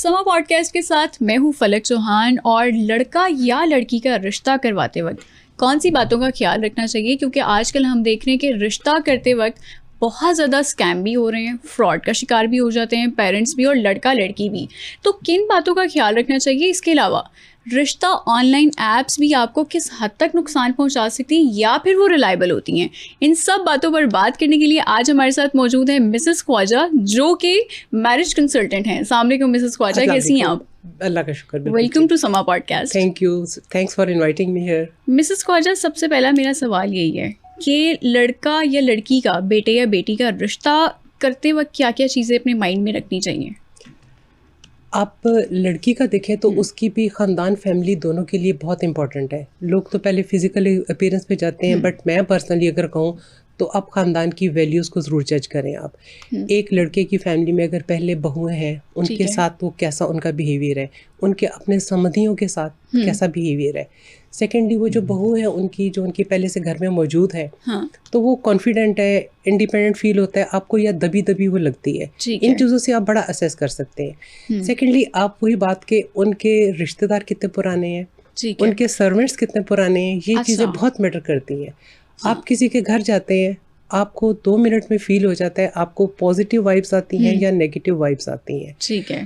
समा पॉडकास्ट के साथ मैं हूँ फलक चौहान। और लड़का या लड़की का रिश्ता करवाते वक्त कौन सी बातों का ख्याल रखना चाहिए, क्योंकि आजकल हम देख रहे हैं कि रिश्ता करते वक्त बहुत ज़्यादा स्कैम भी हो रहे हैं, फ्रॉड का शिकार भी हो जाते हैं पेरेंट्स भी और लड़का लड़की भी। तो किन बातों का ख्याल रखना चाहिए? इसके अलावा रिश्ता ऑनलाइन ऐप्स भी आपको किस हद तक नुकसान पहुंचा सकती हैं या फिर वो रिलायबल होती हैं? इन सब बातों पर बात करने के लिए आज हमारे साथ मौजूद है मिसेस ख्वाजा, जो कि मैरिज कंसल्टेंट हैं। अस्सलाम वालेकुम मिसेस ख्वाजा, कैसी हैं आप? अल्लाह का शुक्र। Welcome to Samaa podcast. Thank you, thanks for inviting me here. Mrs Khawaja, सबसे पहला मेरा सवाल यही है कि लड़का या लड़की का, बेटे या बेटी का रिश्ता करते वक्त क्या क्या चीज़ें अपने माइंड में रखनी चाहिए? आप लड़की का देखें तो उसकी भी ख़ानदान फैमिली दोनों के लिए बहुत इंपॉर्टेंट है। लोग तो पहले फिजिकल अपीयरेंस पे जाते हैं, बट मैं पर्सनली अगर कहूँ तो आप ख़ानदान की वैल्यूज़ को ज़रूर जज करें। आप एक लड़के की फैमिली में अगर पहले बहुएं हैं, उनके साथ वो कैसा उनका बिहेवियर है, उनके अपने समधियों के साथ कैसा बिहेवियर है। सेकेंडली वो जो बहू है उनकी, जो उनकी पहले से घर में मौजूद है, तो वो कॉन्फिडेंट है, इंडिपेंडेंट फील होता है आपको, या दबी दबी वो लगती है। इन चीज़ों से आप बड़ा असेस कर सकते हैं। सेकेंडली आप वही बात के उनके रिश्तेदार कितने पुराने हैं, उनके सर्वेंट्स कितने पुराने हैं, ये चीज़ें बहुत मैटर करती हैं। आप किसी के घर जाते हैं, आपको 2 मिनट में फील हो जाता है आपको पॉजिटिव वाइब्स आती हैं या नेगेटिव वाइब्स आती हैं। ठीक है।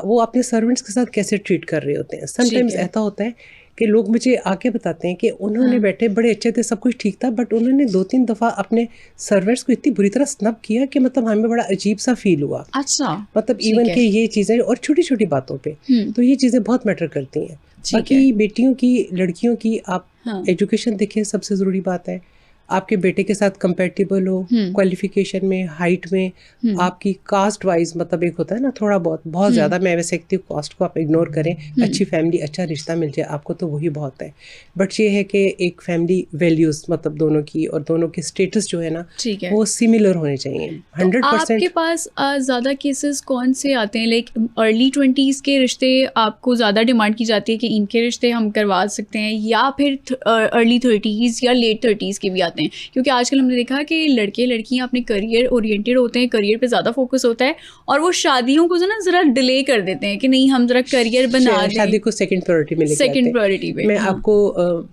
वो अपने सर्वेंट्स के साथ कैसे ट्रीट कर रहे होते हैं। समटाइम्स ऐसा होता है कि लोग मुझे आके बताते हैं कि उन्होंने बैठे बड़े अच्छे थे, सब कुछ ठीक था, बट उन्होंने 2-3 दफ़ा अपने सर्वेंट्स को इतनी बुरी तरह स्नब किया कि मतलब हमें बड़ा अजीब सा फील हुआ। अच्छा। मतलब इवन के ये चीज़ें और छोटी छोटी बातों पे, तो ये चीज़ें बहुत मैटर करती हैं। बाकी बेटियों की, लड़कियों की आप एजुकेशन देखें, सबसे ज़रूरी बात है आपके बेटे के साथ कंपेटिबल हो, क्वालिफिकेशन में, हाइट में, आपकी कास्ट वाइज, मतलब एक होता है ना थोड़ा बहुत ज़्यादा, मैं वैसे कहती हूँ कास्ट को आप इग्नोर करें, अच्छी फैमिली, अच्छा रिश्ता मिल जाए आपको तो वही बहुत है। बट ये है कि एक फैमिली वैल्यूज़, मतलब दोनों की और दोनों के स्टेटस जो है ना, वो सिमिलर होने चाहिए। 100%। आपके पास ज़्यादा केसेस कौन से आते हैं? लाइक अर्ली 20s के रिश्ते आपको ज़्यादा डिमांड की जाती है कि इनके रिश्ते हम करवा सकते हैं, या फिर अर्ली 30s या लेट 30s के भी आते हैं? क्योंकि आजकल हमने देखा कि लड़के लड़कियां अपने करियर ओरिएंटेड होते हैं, करियर पे ज़्यादा फोकस होता है, और वो शादियों को जो ना ज़रा डिले कर देते हैं कि नहीं हम ज़रा करियर बना दें, शादी को सेकंड प्रायोरिटी में लेके आते हैं। सेकंड प्रायोरिटी पे। मैं आपको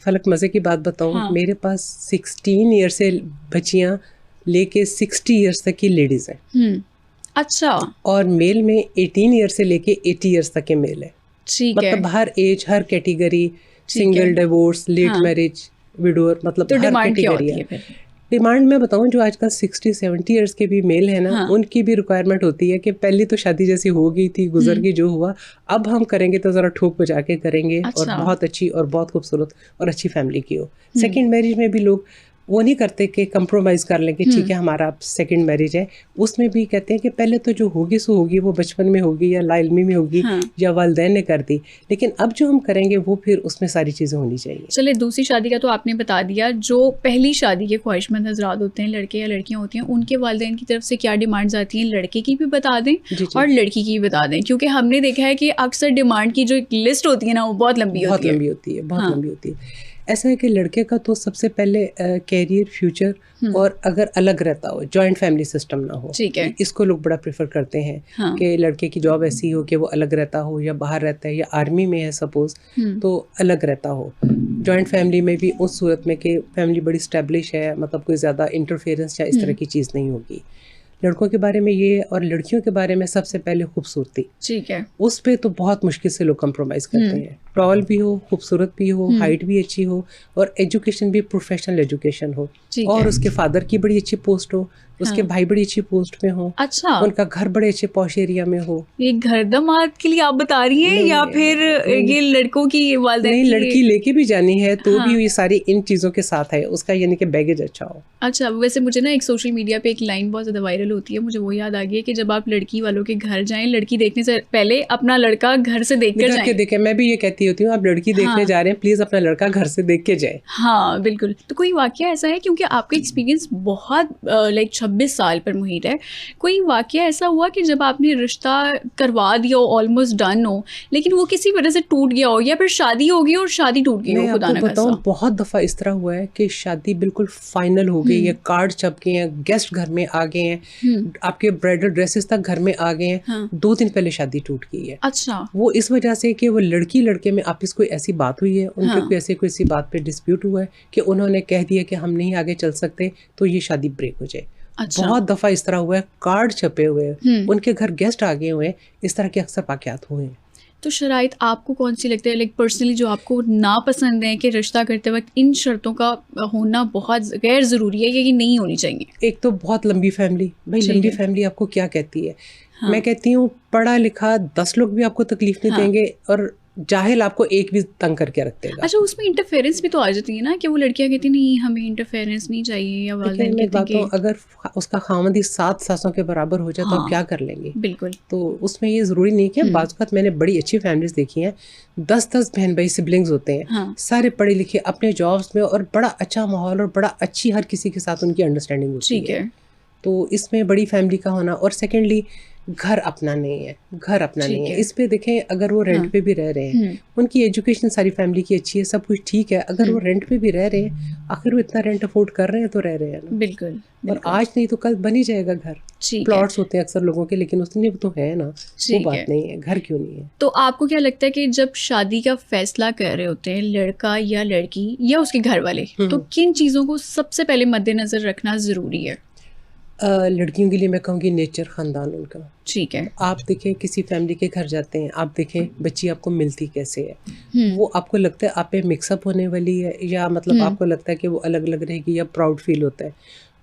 फलक मज़े की बात बताऊं, मेरे पास 16 ईयर से बच्चियां लेके 60 ईयर्स तक की लेडीज़ हैं। अच्छा। और मेल में 18 ईयर से लेके 80 ईयर्स तक के मेल है। ठीक है। मतलब हर एज, हर category, single, divorce, late marriage, widower, मतलब तो हर कैटेगरी है। डिमांड मैं बताऊं, जो आजकल 60-70 ईयर्स के भी मेल है ना, उनकी भी रिक्वायरमेंट होती है कि पहले तो शादी जैसी हो गई थी, गुजर गई, जो हुआ, अब हम करेंगे तो ज़रा ठोक बजा के करेंगे। और बहुत अच्छी और बहुत खूबसूरत और अच्छी फैमिली की हो। सेकेंड मैरिज में भी लोग वो नहीं करते कि कंप्रोमाइज़ कर लेंगे, ठीक है हमारा सेकंड मैरिज है, उसमें भी कहते हैं कि पहले तो जो होगी सो होगी, वो बचपन में होगी या लाइल्मी में होगी, या वालिदैन ने कर दी, लेकिन अब जो हम करेंगे वो फिर उसमें सारी चीज़ें होनी चाहिए। चले, दूसरी शादी का तो आपने बता दिया। जो पहली शादी के ख्वाहिशमंद हज़रात होते हैं, लड़के या लड़कियाँ होती हैं, उनके वालिदैन की तरफ से क्या डिमांड्स आती हैं? लड़के की भी बता दें और लड़की की भी बता दें, क्योंकि हमने देखा है कि अक्सर डिमांड की जो एक लिस्ट होती है ना, वो बहुत लंबी होती है। बहुत लंबी होती है। ऐसा है कि लड़के का तो सबसे पहले कैरियर, फ्यूचर, और अगर अलग रहता हो, जॉइंट फैमिली सिस्टम ना हो, ठीक है, इसको लोग बड़ा प्रेफर करते हैं कि लड़के की जॉब ऐसी हो कि वो अलग रहता हो, या बाहर रहता है, या आर्मी में है सपोज, तो अलग रहता हो। जॉइंट फैमिली में भी उस सूरत में कि फैमिली बड़ी स्टैब्लिश है, मतलब कोई ज़्यादा इंटरफेरेंस या इस तरह की चीज़ नहीं होगी। लड़कों के बारे में ये, और लड़कियों के बारे में सबसे पहले खूबसूरती। ठीक है। उस पे तो बहुत मुश्किल से लोग कंप्रोमाइज़ करते हैं। टॉल भी हो, खूबसूरत भी हो, हाइट भी अच्छी हो, और एजुकेशन भी प्रोफेशनल एजुकेशन हो, और उसके फादर की बड़ी अच्छी पोस्ट हो, उसके भाई बड़ी अच्छी पोस्ट में हो, अच्छा, उनका घर बड़े अच्छे पॉश एरिया में हो। ये घर दमाद के लिए आप बता रही हैं या फिर ये लड़कों की वालिदैन? नहीं, लड़की लेके भी जानी है तो भी ये सारी इन चीज़ों के साथ है, उसका यानी कि बैगेज अच्छा हो। अच्छा, वैसे मुझे ना एक सोशल मीडिया पे एक लाइन बहुत ज़्यादा वायरल होती है, मुझे वो याद आ गई है कि जब आप लड़की वालों के घर जाएं, लड़की देखने से पहले अपना लड़का घर से देख कर जाएं। देखें, मैं भी ये कहती होती हूँ, आप लड़की देखने जा रहे हैं, प्लीज़ अपना लड़का घर से देख के जाए। हाँ बिल्कुल। तो कोई वाकया ऐसा है, क्योंकि आपका एक्सपीरियंस बहुत लाइक 26 साल पर मुहित है, कोई वाकया ऐसा हुआ कि जब आपने रिश्ता करवा दिया हो, ऑलमोस्ट डन हो, लेकिन वो किसी वजह से टूट गया हो, या फिर शादी हो गई और शादी टूट गई हो? मैं खुदा आपको ना बताऊं, खास्ता। बहुत दफ़ा इस तरह हुआ है कि शादी बिल्कुल फाइनल हो गई है, कार्ड छप गए हैं, गेस्ट घर में आ गए हैं, आपके ब्राइडल ड्रेसेस तक घर में आ गए हैं, हाँ। 2 दिन पहले शादी टूट गई है। अच्छा। वो इस वजह से कि वो लड़की लड़के में आपस कोई ऐसी बात हुई है, उनके हाँ। कोई ऐसी बात पे डिस्प्यूट हुआ है कि उन्होंने कह दिया कि हम नहीं आगे चल सकते, तो ये शादी ब्रेक हो जाए। अच्छा। बहुत दफ़ा इस तरह हुआ है, कार्ड छपे हुए हैं, उनके घर गेस्ट आ गए हुए हैं, इस तरह के अक्सर वाक़यात हुए हैं। तो शराइत आपको कौन सी लगती है, लाइक पर्सनली, जो आपको नापसंद है कि रिश्ता करते वक्त इन शर्तों का होना बहुत गैर ज़रूरी है या ये नहीं होनी चाहिए? एक तो बहुत लंबी फैमिली, भाई ठीक लंबी है। फैमिली आपको क्या कहती है? हाँ। मैं कहती हूँ पढ़ा लिखा 10 लोग भी आपको तकलीफ नहीं हाँ। देंगे, और जाहिल आपको एक भी तंग करके रख देगा। अच्छा, उसमें इंटरफेरेंस भी तो आ जाती है ना, कि वो लड़कियां कहती नहीं हमें इंटरफेरेंस नहीं चाहिए, या लेकिन वालिदैन मैं कहते हैं बात हूँ, कि अगर उसका खामद ही 7 सासों के बराबर हो जाए तो हाँ, आप क्या कर लेंगे? बिल्कुल। तो उसमें ये ज़रूरी नहीं कि बाज़ वक़्त मैंने बड़ी अच्छी फैमिलीज़ देखी हैं, 10-10 बहन भाई सिबलिंग्स होते हैं, हाँ। सारे पढ़े लिखे अपने जॉब्स में, और बड़ा अच्छा माहौल और बड़ा अच्छी हर किसी के साथ उनकी अंडरस्टैंडिंग होती ठीक है। तो इसमें बड़ी फैमिली का होना, और सेकेंडली घर अपना नहीं है, घर अपना ठीक नहीं है। है। इस पे देखें, अगर वो रेंट हाँ। पे भी रह रहे हैं, उनकी एजुकेशन सारी फैमिली की अच्छी है, सब कुछ ठीक है, अगर वो रेंट पे भी रह रहे हैं, आखिर वो इतना रेंट अफोर्ड कर रहे हैं तो रह रहे हैं ना। बिल्कुल, और बिल्कुल। आज नहीं तो कल बन ही जाएगा घर। ठीक है। प्लॉट्स होते हैं अक्सर लोगों के, लेकिन उसमें तो है ना, वो ठीक है। बात नहीं है, घर क्यों नहीं है। तो आपको क्या लगता है कि जब शादी का फैसला कर रहे होते हैं लड़का या लड़की या उसके घर वाले, तो किन चीज़ों को सबसे पहले मद्देनज़र रखना ज़रूरी है? लड़कियों के लिए मैं कहूँगी नेचर, ख़ानदान उनका। ठीक है। आप देखें किसी फैमिली के घर जाते हैं, आप देखें बच्ची आपको मिलती कैसे है, वो आपको लगता है आप पे मिक्सअप होने वाली है, या मतलब आपको लगता है कि वो अलग अलग रहेगी, या प्राउड फील होता है।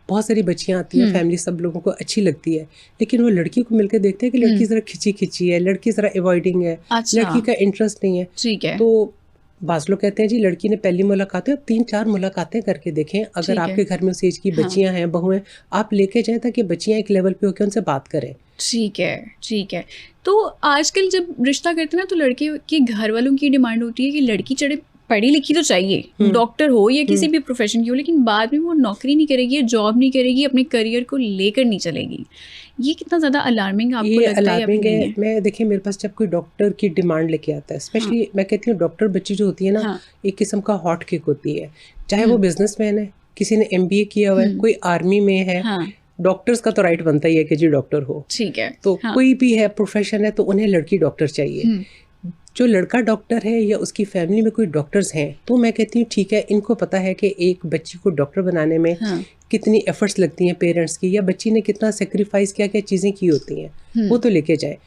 बहुत सारी बच्चियाँ आती हैं, फैमिली सब लोगों को अच्छी लगती है, लेकिन वो लड़की को मिलकर देखते हैं कि लड़की ज़रा खिंची खिंची है, लड़की ज़रा अवॉइडिंग है, अच्छा। लड़की का इंटरेस्ट नहीं है। ठीक है। तो बाज़ लोग कहते हैं जी लड़की ने पहली मुलाकात है, 3-4 मुलाकातें करके देखें। ठीक अगर है। आपके घर में उस एज की बच्चियां हैं, बहू हैं, आप लेके जाएं ताकि बच्चियां एक लेवल पे होकर उनसे बात करें। ठीक है, ठीक है। तो आजकल जब रिश्ता करते हैं ना, तो लड़के के घर वालों की डिमांड होती है कि लड़की चढ़े पढ़ी लिखी तो चाहिए, डॉक्टर हो या किसी भी प्रोफेशन की हो, लेकिन बाद में वो नौकरी नहीं करेगी, जॉब नहीं करेगी, अपने करियर को लेकर नहीं चलेगी। ये कितना ज़्यादा अलार्मिंग आपको ये लगता है या फिर अलार्मिंग नहीं है। है? मैं देखिए, मेरे पास जब कोई डॉक्टर की डिमांड लेके आता है, स्पेशली मैं कहती हूँ डॉक्टर बच्ची जो होती है ना, हाँ। एक किस्म का हॉट केक होती है। चाहे वो बिजनेसमैन है, किसी ने MBA किया हुआ है, कोई आर्मी में है, हाँ। डॉक्टर्स का तो राइट बनता ही है कि जी डॉक्टर हो। ठीक है। तो हाँ। कोई भी है प्रोफेशन है, तो उन्हें लड़की डॉक्टर चाहिए। जो लड़का डॉक्टर है या उसकी फैमिली में कोई डॉक्टर्स हैं, तो मैं कहती हूँ ठीक है, इनको पता है कि एक बच्ची को डॉक्टर बनाने में हाँ। कितनी एफर्ट्स लगती हैं पेरेंट्स की, या बच्ची ने कितना सेक्रीफाइस क्या क्या चीज़ें की होती हैं, वो तो लेके जाए।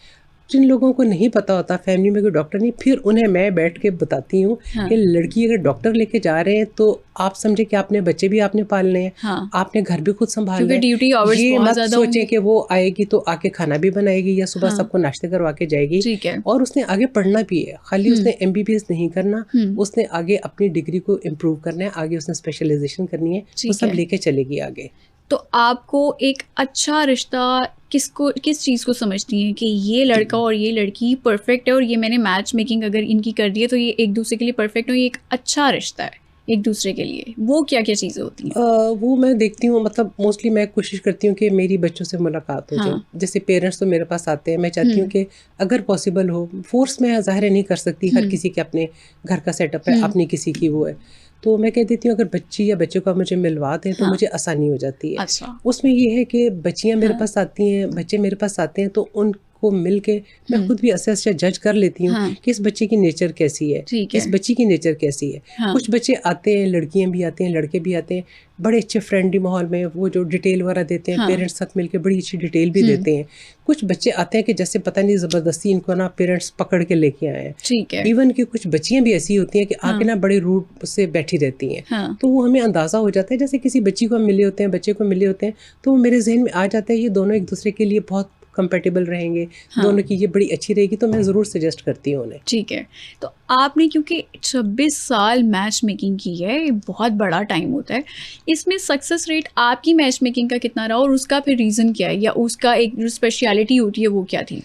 जिन लोगों को नहीं पता होता, फैमिली में कोई डॉक्टर नहीं, फिर उन्हें मैं बैठ के बताती हूँ कि लड़की अगर डॉक्टर लेके जा रहे हैं तो आप समझे कि आपने बच्चे भी आपने पालने हैं, हाँ। आपने घर भी खुद संभालना क्योंकि है। ड्यूटी आवर्स ये बहुत मत ज़्यादा सोचें होंगे। कि वो आएगी तो आके खाना भी बनाएगी या सुबह सबको नाश्ते करवा के जाएगी। ठीक है। और उसने आगे पढ़ना भी है, खाली उसने MBBS नहीं करना, उसने आगे अपनी डिग्री को इम्प्रूव करना है, आगे उसने स्पेशलाइजेशन करनी है, वो सब लेके चलेगी आगे। तो आपको एक अच्छा रिश्ता किस चीज़ को समझती हैं कि ये लड़का और ये लड़की परफेक्ट है, और ये मैंने मैच मेकिंग अगर इनकी कर दी है तो ये एक दूसरे के लिए परफेक्ट है, ये एक अच्छा रिश्ता है एक दूसरे के लिए, वो क्या क्या चीज़ें होती हैं? वो मैं देखती हूँ, मतलब मोस्टली मैं कोशिश करती हूँ कि मेरी बच्चों से मुलाकात हो जाए। जैसे पेरेंट्स तो मेरे पास आते हैं, मैं चाहती हूँ कि अगर पॉसिबल हो, फोर्स में ज़ाहिर नहीं कर सकती, हर किसी के अपने घर का सेटअप है, अपनी किसी की वो है, तो मैं कह देती हूँ अगर बच्ची या बच्चों का मुझे मिलवा दें तो मुझे आसानी हो जाती है। अच्छा। उसमें ये है कि बच्चियाँ मेरे पास आती हैं, बच्चे मेरे पास आते हैं, तो उनको मिल के मैं खुद भी असेस या जज कर लेती हूँ कि इस बच्चे की नेचर कैसी है, इस बच्ची की नेचर कैसी है। कुछ बच्चे आते हैं, लड़कियाँ भी आते हैं, लड़के भी आते हैं, बड़े अच्छे फ्रेंडली माहौल में, वो जो डिटेल वगैरह देते हैं, पेरेंट्स साथ मिलकर बड़ी अच्छी डिटेल भी देते हैं। कुछ बच्चे आते हैं कि जैसे पता नहीं ज़बरदस्ती इनको ना पेरेंट्स पकड़ के लेके आए हैं। ठीक है। इवन कि कुछ बच्चियां भी ऐसी होती हैं कि आके ना बड़े रूड से बैठी रहती हैं। तो वो हमें अंदाज़ा हो जाता है, जैसे किसी बच्ची को हम मिले होते हैं, बच्चे को मिले होते हैं, तो वो मेरे जहन में आ जाता है ये दोनों एक दूसरे के लिए बहुत कंपेटेबल रहेंगे, दोनों की ये बड़ी अच्छी रहेगी, तो मैं ज़रूर सजेस्ट करती हूँ उन्हें। ठीक है। तो आपने क्योंकि 26 साल मैच मेकिंग की है, ये बहुत बड़ा टाइम होता है, इसमें सक्सेस रेट आपकी मैच मेकिंग का कितना रहा और उसका फिर रीज़न क्या है, या उसका एक जो स्पेशलिटी होती है वो क्या थी?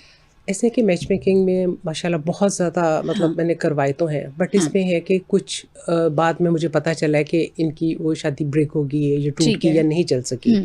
ऐसे कि मैच मेकिंग में माशाल्लाह बहुत ज़्यादा मतलब मैंने करवाए तो हैं, बट इसमें है कि कुछ बाद में मुझे पता चला है कि इनकी वो शादी ब्रेक हो गई है, ये टूट गई या नहीं चल सकी।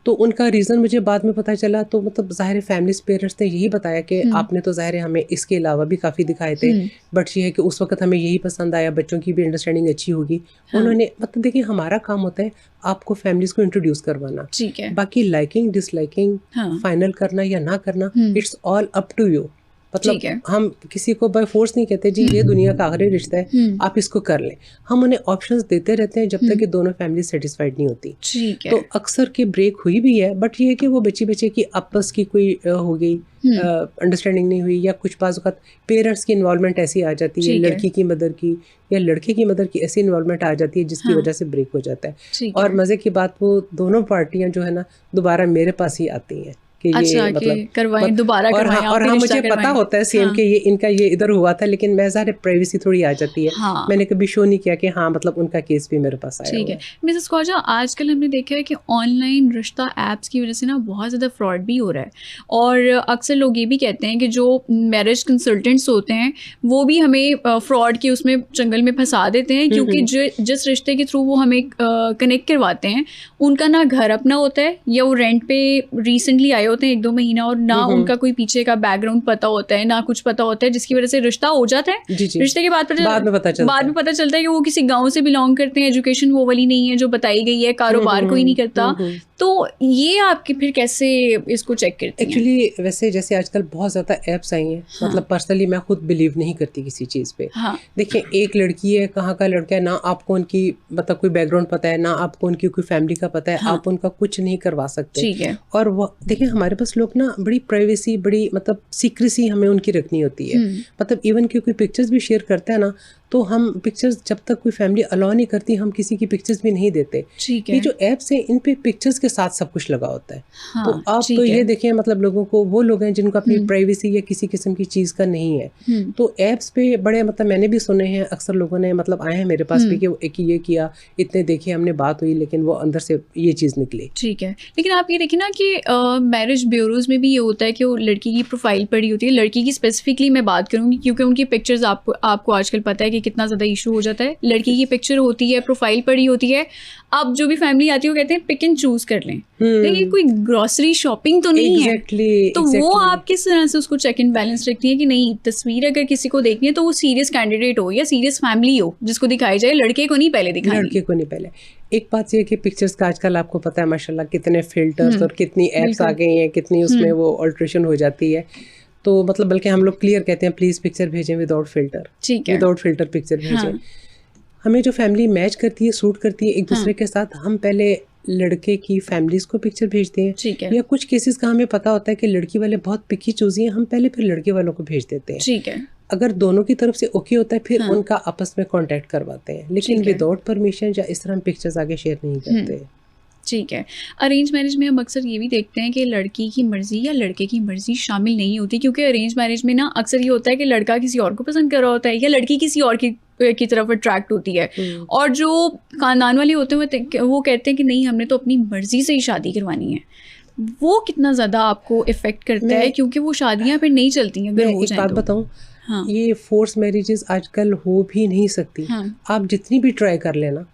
तो उनका रीज़न मुझे बाद में पता चला, तो मतलब ज़ाहिर फैमिली पेरेंट्स ने यही बताया कि आपने तो ज़ाहिर हमें इसके अलावा भी काफ़ी दिखाए थे, बट ये है कि उस वक्त हमें यही पसंद आया, बच्चों की भी अंडरस्टैंडिंग अच्छी होगी। उन्होंने मतलब देखिए हमारा काम होता है आपको फैमिलीज को इंट्रोड्यूस करवाना, ठीक है, बाकी लाइकिंग डिसलाइकिंग फाइनल करना या ना करना it's all up to you. मतलब हम किसी को बाय फोर्स नहीं कहते जी ये दुनिया का आखिरी रिश्ता है आप इसको कर लें, हम उन्हें ऑप्शंस देते रहते हैं जब तक कि दोनों फैमिली सेटिस्फाइड नहीं होती। तो अक्सर के ब्रेक हुई भी है, बट ये है कि वो बच्चे की आपस की कोई हो गई अंडरस्टैंडिंग नहीं हुई, या कुछ बाज़ वक़्त पेरेंट्स की इन्वॉल्वमेंट ऐसी आ जाती है, लड़की की मदर की या लड़के की मदर की ऐसी इन्वॉल्वमेंट आ जाती है जिसकी वजह से ब्रेक हो जाता है। और मज़े की बात वो दोनों पार्टियां जो है ना दोबारा मेरे पास ही आती हैं कि अच्छा, ये मतलब करवाएं दोबारा करवाएं, और हाँ मुझे पता होता है सेम कि ये इनका ये इधर हुआ था, लेकिन मैं ज़ाहिर प्राइवेसी थोड़ी आ जाती है। मैंने कभी शो नहीं किया कि हाँ मतलब उनका केस भी मेरे पास आया। ठीक है मिसेस ख्वाजा, आजकल हमने देखा है कि ऑनलाइन रिश्ता ऐप्स की वजह से ना बहुत ज़्यादा फ्रॉड भी हो रहा है, और अक्सर लोग ये भी कहते हैं कि जो मैरिज कंसल्टेंट्स होते हैं वो भी हमें फ्रॉड के उसमें जंगल में फंसा देते हैं, क्योंकि जिस रिश्ते के थ्रू वो हमें कनेक्ट करवाते हैं उनका ना घर अपना होता है, या वो रेंट पे रिसेंटली आए होते हैं 1-2 महीना, और ना उनका कोई पीछे का बैकग्राउंड पता होता है, ना कुछ पता होता है, जिसकी वजह से रिश्ता हो जाता है। रिश्ते के बाद में पता चलता है कि वो किसी गांव से बिलोंग करते हैं, एजुकेशन वो वाली नहीं है जो बताई गई है, कारोबार कोई नहीं करता। तो ये आपके फिर कैसे इसको चेक करते हैं? एक्चुअली वैसे जैसे आजकल बहुत ज़्यादा ऐप्स आई हैं, मतलब पर्सनली मैं खुद बिलीव नहीं करती किसी चीज़ पे। देखिए एक लड़की है, कहाँ का लड़का है, ना आपको उनकी मतलब कोई बैकग्राउंड पता है, ना आपको उनकी कोई फैमिली का पता है, आप उनका कुछ नहीं करवा सकते। ठीक है। और वो देखिए हमारे पास लोग ना बड़ी प्राइवेसी, बड़ी मतलब सीक्रेसी हमें उनकी रखनी होती है। मतलब इवन कि कोई पिक्चर्स भी शेयर करते हैं ना, तो हम पिक्चर्स जब तक कोई फैमिली अलाउ नहीं करती हम किसी की पिक्चर्स भी नहीं देते। ठीक है। ये जो ऐप्स हैं इन पे पिक्चर्स के साथ सब कुछ लगा होता है। तो आप तो ये देखें मतलब लोगों को, वो लोग हैं जिनको अपनी प्राइवेसी या किसी किस्म की चीज़ का नहीं है, तो ऐप्स पे बड़े मतलब मैंने भी सुने हैं, अक्सर लोगों ने मतलब आए हैं मेरे पास भी कि एक ये किया, इतने देखे हमने, बात हुई, लेकिन वो अंदर से ये चीज़ निकली। ठीक है, लेकिन आप ये देखिए ना कि मैरिज ब्यूरोज में भी ये होता है कि वो लड़की की प्रोफाइल पड़ी होती है, लड़की की स्पेसिफिकली मैं बात करूँगी क्योंकि उनकी पिक्चर्स आपको आजकल पता है कि कितना ज़्यादा इशू हो जाता है। लड़की की पिक्चर होती है, प्रोफाइल पड़ी होती है, अब जो भी फैमिली आती है वो कहते हैं पिक एंड चूज कर लें। लेकिन कोई ग्रॉसरी शॉपिंग तो नहीं है, तो वो आप किस तरह से उसको चेक एंड बैलेंस रखती है कि नहीं, तस्वीर अगर किसी को देखनी है तो वो सीरियस कैंडिडेट हो या सीरियस फैमिली हो जिसको दिखाई जाए, लड़के को नहीं पहले दिखाएं। लड़के को नहीं पहले। एक बात ये कि पिक्चर्स का आजकल आपको पता है माशाल्लाह कितने फिल्टर्स और कितनी एप्स आ गई हैं, कितनी उसमें वो अल्ट्रेशन हो जाती है। तो मतलब बल्कि हम लोग क्लियर कहते हैं प्लीज़ पिक्चर भेजें without filter, without filter picture भेजें। हमें जो फैमिली मैच करती है, सूट करती है एक दूसरे के साथ, हम पहले लड़के की फैमिलीज को पिक्चर भेजते हैं, या कुछ केसेस का हमें पता होता है कि लड़की वाले बहुत पिकी चूजी हैं, हम पहले फिर लड़के वालों को भेज देते हैं। ठीक है। अगर दोनों की तरफ से ओके होता है फिर उनका आपस में कांटेक्ट करवाते हैं, लेकिन विदाउट परमिशन या इस तरह हम पिक्चर्स आगे शेयर नहीं करते। ठीक है। अरेंज मैरिज में हम अक्सर ये भी देखते हैं कि लड़की की मर्जी या लड़के की मर्जी शामिल नहीं होती, क्योंकि अरेंज मैरिज में ना अक्सर ये होता है कि लड़का किसी और को पसंद कर रहा होता है या लड़की किसी और की तरफ अट्रैक्ट होती है, और जो खानदान वाले होते हैं वो कहते हैं कि नहीं हमने तो अपनी मर्जी से ही शादी करवानी है। वो कितना ज़्यादा आपको इफेक्ट करता है, क्योंकि वो शादियाँ फिर नहीं चलती हैं अगर हो जाए। बात बताऊँ, ये फोर्स मैरिजेस आजकल हो भी नहीं सकती। आप जितनी भी ट्राई कर लेना,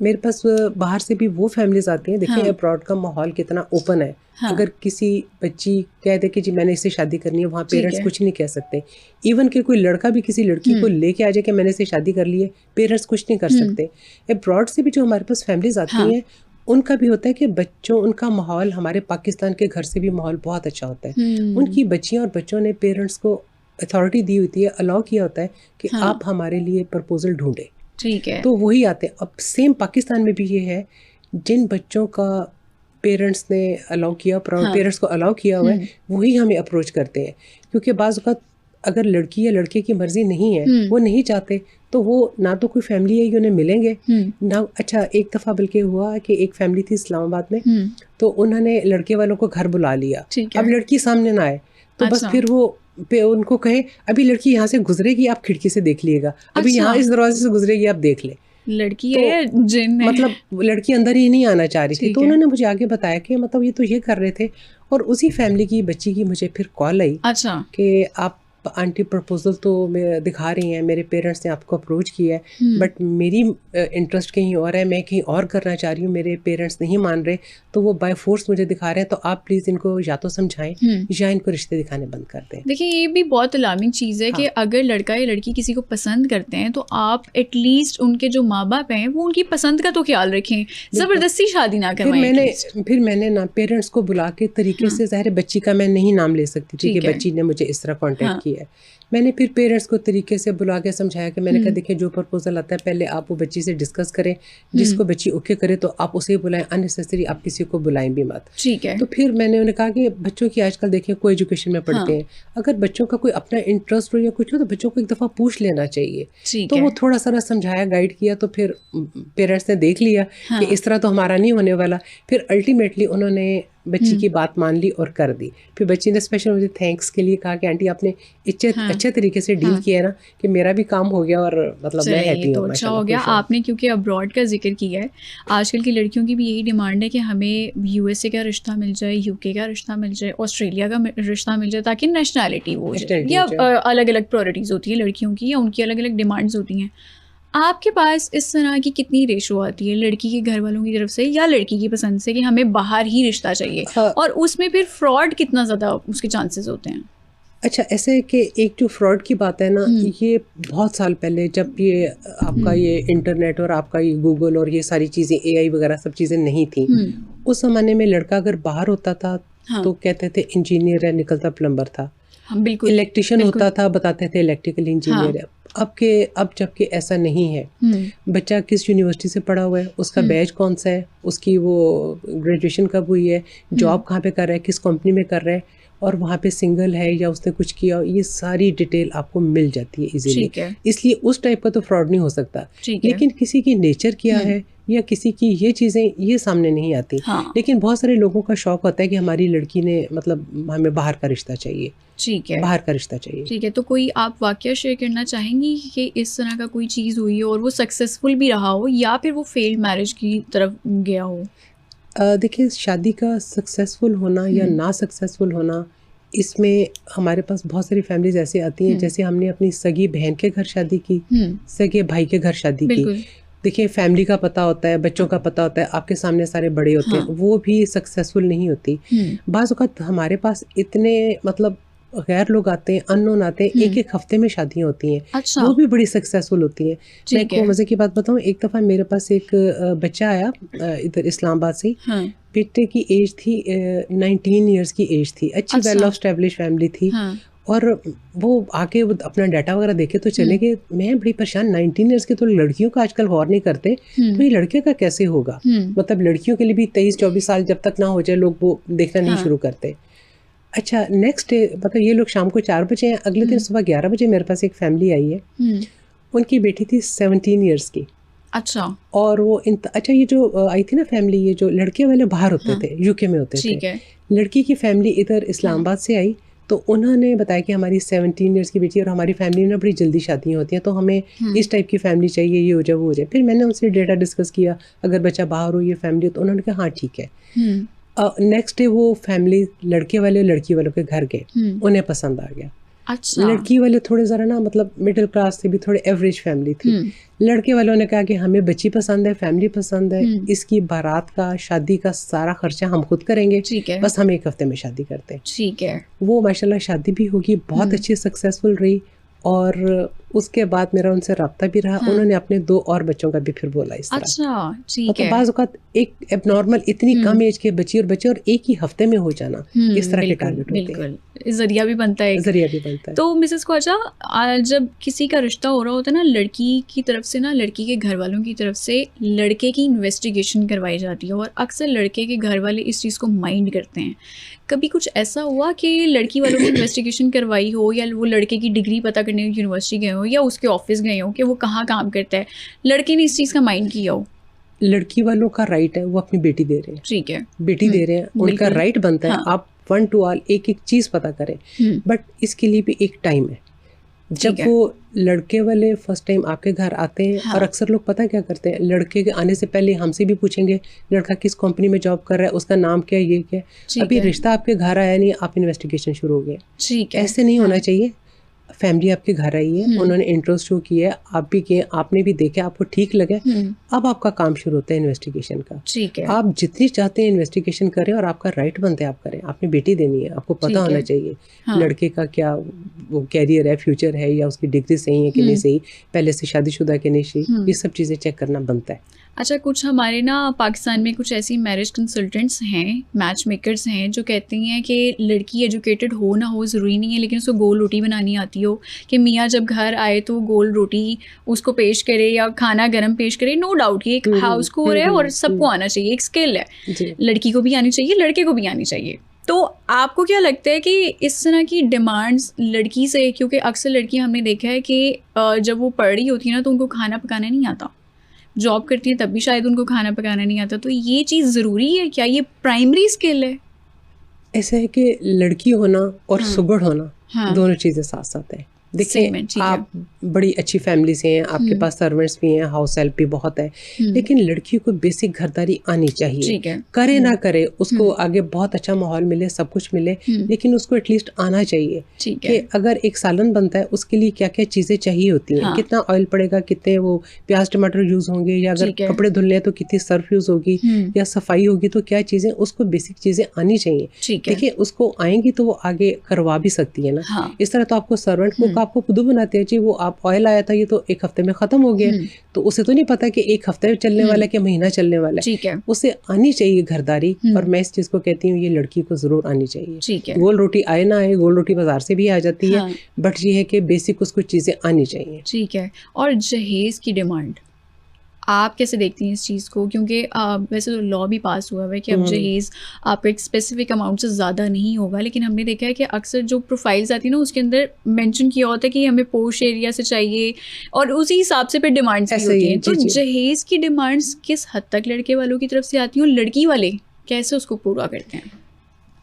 मेरे पास बाहर से भी वो फैमिलीज आती हैं। देखिए अब्रॉड का माहौल कितना ओपन है। अगर किसी बच्ची कह दे कि जी मैंने इससे शादी करनी है, वहाँ पेरेंट्स कुछ नहीं कह सकते। इवन कि कोई लड़का भी किसी लड़की को लेके आ जाए कि मैंने इससे शादी कर ली है, पेरेंट्स कुछ नहीं कर सकते। अब्रॉड से भी जो हमारे पास फैमिलीज आती हैं उनका भी होता है कि बच्चों, उनका माहौल हमारे पाकिस्तान के घर से भी माहौल बहुत अच्छा होता है। उनकी बच्चियाँ और बच्चों ने पेरेंट्स को अथॉरिटी दी होती है, अलाउ किया होता है कि आप हमारे लिए प्रपोजल ढूंढें। ठीक है। तो वही आते हैं। अब सेम पाकिस्तान में भी ये है, जिन बच्चों का पेरेंट्स ने अलाउ किया, पेरेंट्स को अलाउ किया हुआ है, वही हमें अप्रोच करते हैं। क्योंकि बाज़ औक़ात अगर लड़की या लड़के की मर्जी नहीं है, वो नहीं चाहते, तो वो ना तो कोई फैमिली है कि उन्हें मिलेंगे ना। अच्छा एक दफ़ा बल्कि हुआ कि एक फैमिली थी इस्लामाबाद में, तो उन्होंने लड़के वालों को घर बुला लिया। अब लड़की सामने ना आए तो बस फिर वो उनको कहे अभी लड़की यहाँ से गुजरेगी, आप खिड़की से देख लिएगा, अभी यहाँ इस दरवाजे से गुजरेगी, आप देख ले। लड़की है या जिन है? मतलब लड़की अंदर ही नहीं आना चाह रही थी। तो उन्होंने मुझे आगे बताया कि मतलब ये तो ये कर रहे थे, और उसी फैमिली की बच्ची की मुझे फिर कॉल आई कि आप आंटी प्रपोजल तो दिखा रही हैं, मेरे पेरेंट्स ने आपको अप्रोच किया है, बट मेरी इंटरेस्ट कहीं और है, मैं कहीं और करना चाह रही हूँ, मेरे पेरेंट्स नहीं मान रहे, तो वो बाय फोर्स मुझे दिखा रहे हैं, तो आप प्लीज़ इनको या तो समझाएं या इनको रिश्ते दिखाने बंद कर दें। देखिए ये भी बहुत अलार्मिंग चीज़ है कि अगर लड़का या लड़की किसी को पसंद करते हैं तो आप एटलीस्ट उनके जो माँ बाप हैं वो उनकी पसंद का तो ख्याल रखें, ज़बरदस्ती शादी ना करवाएं। फिर मैंने ना पेरेंट्स को बुला के तरीके से, ज़ाहिर बच्ची का मैं नहीं नाम ले सकती थी कि बच्ची ने मुझे इस तरह कांटेक्ट किया है, मैंने फिर पेरेंट्स को तरीके से बुला के समझाया कि मैंने कहा देखिए जो प्रपोजल आता है पहले आप वो बच्ची से डिस्कस करें, जिसको बच्ची ओके करे तो आप उसे बुलाएं, अननेसेसरी आप किसी को बुलाएं भी मत। ठीक है। तो फिर मैंने उन्हें कहा कि बच्चों की आजकल देखिए कोई एजुकेशन में पढ़ते हैं, अगर बच्चों का कोई अपना इंटरेस्ट हो या कुछ हो तो बच्चों को एक दफ़ा पूछ लेना चाहिए। तो वो थोड़ा सा समझाया, गाइड किया, तो फिर पेरेंट्स ने देख लिया कि इस तरह तो हमारा नहीं होने वाला। फिर अल्टीमेटली उन्होंने बच्ची की बात मान ली और कर दी। फिर बच्ची ने स्पेशल मुझे थैंक्स के लिए कहा कि आंटी आपने अच्छे तरीके से डील किया ना कि मेरा भी काम हो गया और मतलब मैं हैप्पी हूं। तो अच्छा हो गया आपने, क्योंकि अब्रॉड का जिक्र किया है। आजकल की लड़कियों की भी यही डिमांड है कि हमें यूएसए का रिश्ता मिल जाए, यूके का रिश्ता मिल जाए, ऑस्ट्रेलिया का रिश्ता मिल जाए, ताकि नेशनैलिटी हो जाए, या अलग अलग प्रायोरिटीज़ होती है लड़कियों की या उनकी अलग अलग डिमांड्स होती हैं। आपके पास इस तरह की कितनी रेशो आती है लड़की के घर वालों की तरफ से या लड़की की पसंद से कि हमें बाहर ही रिश्ता चाहिए, और उसमें फिर फ्रॉड कितना ज़्यादा उसके चांसेस होते हैं? अच्छा, ऐसे है कि एक जो फ्रॉड की बात है ना, ये बहुत साल पहले जब ये आपका ये इंटरनेट और आपका ये गूगल और ये सारी चीज़ें एआई वगैरह सब चीज़ें नहीं थी, उस ज़माने में लड़का अगर बाहर होता था तो कहते थे इंजीनियर है, निकलता प्लम्बर था। बिल्कुल। इलेक्ट्रिशियन होता था, बताते थे इलेक्ट्रिकल इंजीनियर है। अब जबकि ऐसा नहीं है, बच्चा किस यूनिवर्सिटी से पढ़ा हुआ है, उसका बैच कौन सा है, उसकी वो ग्रेजुएशन कब हुई है, जॉब कहाँ पे कर रहा है, किस कंपनी में कर रहा है, और वहाँ पे सिंगल है या उसने कुछ किया, ये सारी डिटेल आपको मिल जाती है इजीली। इसलिए उस टाइप का तो फ्रॉड नहीं हो सकता। लेकिन किसी की नेचर क्या है या किसी की ये चीज़ें ये सामने नहीं आती। लेकिन बहुत सारे लोगों का शौक होता है कि हमारी लड़की ने मतलब हमें बाहर का रिश्ता चाहिए। ठीक है, बाहर का रिश्ता चाहिए। ठीक है, तो कोई आप वाकया शेयर करना चाहेंगी कि इस तरह का कोई चीज़ हुई हो और वो सक्सेसफुल भी रहा हो या फिर वो फेल्ड मैरिज की तरफ गया हो? देखिए, शादी का सक्सेसफुल होना या ना सक्सेसफुल होना, इसमें हमारे पास बहुत सारी फैमिलीज ऐसी आती हैं, जैसे हमने अपनी सगी बहन के घर शादी की, सगे भाई के घर शादी की। देखिए, फैमिली का पता होता है, बच्चों का पता होता है, आपके सामने सारे बड़े होते हैं, वो भी सक्सेसफुल नहीं होती। बाज़ औक़ात हमारे पास इतने मतलब गैर लोग आते हैं, अननोन आते हैं, एक एक हफ्ते में शादियाँ होती हैं। अच्छा। वो भी बड़ी सक्सेसफुल होती हैं। मैं आपको मज़े की बात बताऊँ, एक दफ़ा मेरे पास एक बच्चा आया इधर इस्लामाबाद से। बेटे की एज थी 19 ईयर्स की एज थी, अच्छी वेल एस्टैब्लिश फैमिली थी। और वो आके अपना डाटा वगैरह देखे तो चले गए। मैं बड़ी परेशान, 19 ईयर्स के तो लड़कियों का आजकल गौर नहीं करते, तो ये लड़के का कैसे होगा? मतलब लड़कियों के लिए भी 23-24 साल जब तक ना हो जाए लोग वो देखना नहीं शुरू करते। अच्छा, नेक्स्ट डे मतलब ये लोग शाम को 4 बजे हैं, अगले दिन सुबह 11 बजे मेरे पास एक फैमिली आई है। उनकी बेटी थी 17 ईयर्स की। अच्छा। और वो अच्छा, ये जो आई थी ना फैमिली, ये जो लड़के वाले बाहर होते थे, यूके में होते थे, लड़की की फैमिली इधर इस्लामाबाद से आई, तो उन्होंने बताया कि हमारी 17 ईयर्स की बेटी और हमारी फैमिली में बड़ी जल्दी शादियाँ होती हैं, तो हमें इस टाइप की फैमिली चाहिए, ये हो जाए वो हो जाए। फिर मैंने उनसे डेटा डिस्कस किया, अगर बच्चा बाहर हो, ये फैमिली हो, तो उन्होंने कहा हाँ ठीक है। नेक्स्ट डे वो फैमिली लड़के वाले लड़की वालों के घर गए, उन्हें पसंद आ गया। अच्छा। लड़की वाले थोड़े ज़रा ना मतलब मिडिल क्लास से भी थोड़े एवरेज फैमिली थी। लड़के वालों ने कहा कि हमें बच्ची पसंद है, फैमिली पसंद है, इसकी बारात का, शादी का सारा खर्चा हम खुद करेंगे, बस हम 1 हफ्ते में शादी करते हैं। ठीक है। वो माशाल्लाह शादी भी होगी, बहुत अच्छी सक्सेसफुल रही, और उसके बाद मेरा उनसे रब्ता भी रहा। उन्होंने अपने 2 और बच्चों का भी फिर बोला इस तरह। अच्छा, ठीक है। बाज़ औक़ात एक एबनॉर्मल इतनी कम एज के बच्ची और एक ही हफ्ते में हो जाना, इस तरह के टारगेट होते हैं। जरिया भी बनता है, जरिया भी बनता है। तो मिसेस ख्वाजा, जब किसी का रिश्ता हो रहा होता है ना, लड़की की तरफ से ना, लड़की के घर वालों की तरफ से लड़के की इन्वेस्टिगेशन करवाई जाती है, और अक्सर लड़के के घर वाले इस चीज़ को माइंड करते हैं। कभी कुछ ऐसा हुआ कि लड़की वालों ने इन्वेस्टिगेशन करवाई हो, या वो लड़के की डिग्री पता करने यूनिवर्सिटी गए हो या उसके ऑफिस गए हो कि वो कहाँ काम करता है, लड़के ने इस चीज़ का माइंड किया हो? लड़की वालों का राइट है, वो अपनी बेटी दे रहे हैं। ठीक है, बेटी दे रहे हैं, उनका राइट बनता है। आप 1 to all एक चीज़ पता करें, बट इसके लिए भी एक टाइम है। जब वो लड़के वाले फर्स्ट टाइम आपके घर आते हैं, और अक्सर लोग पता क्या करते हैं, लड़के के आने से पहले हमसे भी पूछेंगे लड़का किस कंपनी में जॉब कर रहा है, उसका नाम क्या है, ये क्या है। अभी रिश्ता आपके घर आया नहीं, आप इन्वेस्टिगेशन शुरू हो गए। ठीक है, ऐसे नहीं होना चाहिए। फैमिली आपके घर आई है, उन्होंने इंटरेस्ट शो किया है, आप भी किए, आपने भी देखा, आपको ठीक लगा, अब आपका काम शुरू होता है इन्वेस्टिगेशन का। ठीक है। आप जितनी चाहते हैं इन्वेस्टिगेशन करें और आपका राइट बनता है आप करें। आपने बेटी देनी है, आपको पता होना चाहिए लड़के का क्या वो कैरियर है, फ्यूचर है, या उसकी डिग्री सही है कि नहीं सही, पहले से शादीशुदा कि नहीं सही, ये सब चीज़ें चेक करना बनता है। अच्छा, कुछ हमारे ना पाकिस्तान में कुछ ऐसी मैरिज कंसल्टेंट्स हैं, मैच मेकर्स हैं, जो कहती हैं कि लड़की एजुकेटेड हो ना हो ज़रूरी नहीं है, लेकिन उसको गोल रोटी बनानी आती हो, कि मियाँ जब घर आए तो गोल रोटी उसको पेश करे या खाना गर्म पेश करे। नो डाउट ये एक हाउस कोर है और सबको आना चाहिए, एक स्किल है, लड़की को भी आनी चाहिए, लड़के को भी आनी चाहिए। तो आपको क्या लगता है कि इस तरह की डिमांड्स लड़की से, क्योंकि अक्सर लड़कियाँ हमने देखा है कि जब वो पढ़ रही होती है ना तो उनको खाना पकाना नहीं आता, जॉब करती हैं तब भी शायद उनको खाना पकाना नहीं आता, तो ये चीज़ ज़रूरी है क्या? ये प्राइमरी स्किल है? ऐसा है कि लड़की होना और सुगड़ होना दोनों चीज़ें साथ साथ है। देखिए, आप बड़ी अच्छी फैमिली से हैं, आपके पास सर्वेंट्स भी हैं, हाउस हेल्प भी बहुत है, लेकिन लड़की को बेसिक घरदारी आनी चाहिए। करे ना करे, उसको आगे बहुत अच्छा माहौल मिले, सब कुछ मिले, लेकिन उसको एटलीस्ट आना चाहिए कि अगर एक सालन बनता है उसके लिए क्या क्या चीज़ें चाहिए होती हैं, कितना ऑयल पड़ेगा, कितने वो प्याज टमाटर यूज़ होंगे, या अगर कपड़े धुलने हैं तो कितनी सर्फ यूज़ होगी, या सफाई होगी, तो क्या चीज़ें, उसको बेसिक चीज़ें आनी चाहिए। देखिए, उसको आएंगी तो वो आगे करवा भी सकती है ना। इस तरह तो आपको सर्वेंट को आपको खुद बनाते हैं जी, वो आप ऑयल आया था, ये तो एक हफ्ते में खत्म हो गया, तो उसे तो नहीं पता कि एक हफ्ते में चलने वाला है कि महीना चलने वाला है। उसे आनी चाहिए घरदारी, और मैं इस चीज को कहती हूँ ये लड़की को जरूर आनी चाहिए। गोल रोटी आए ना आए, गोल रोटी बाजार से भी आ जाती है, बट ये है कि बेसिक उसको चीजें आनी चाहिए। ठीक है। और जहेज की डिमांड आप कैसे देखती हैं इस चीज़ को? क्योंकि वैसे तो लॉ भी पास हुआ है कि अब जहेज़ आपको एक स्पेसिफिक अमाउंट से ज़्यादा नहीं होगा, लेकिन हमने देखा है कि अक्सर जो प्रोफाइल्स आती है ना उसके अंदर मेंशन किया होता है कि हमें पोश एरिया से चाहिए, और उसी हिसाब से फिर डिमांड्स भी होती हैं। तो जहेज़ की डिमांड्स किस हद तक लड़के वालों की तरफ से आती हैं और लड़की वाले कैसे उसको पूरा करते हैं?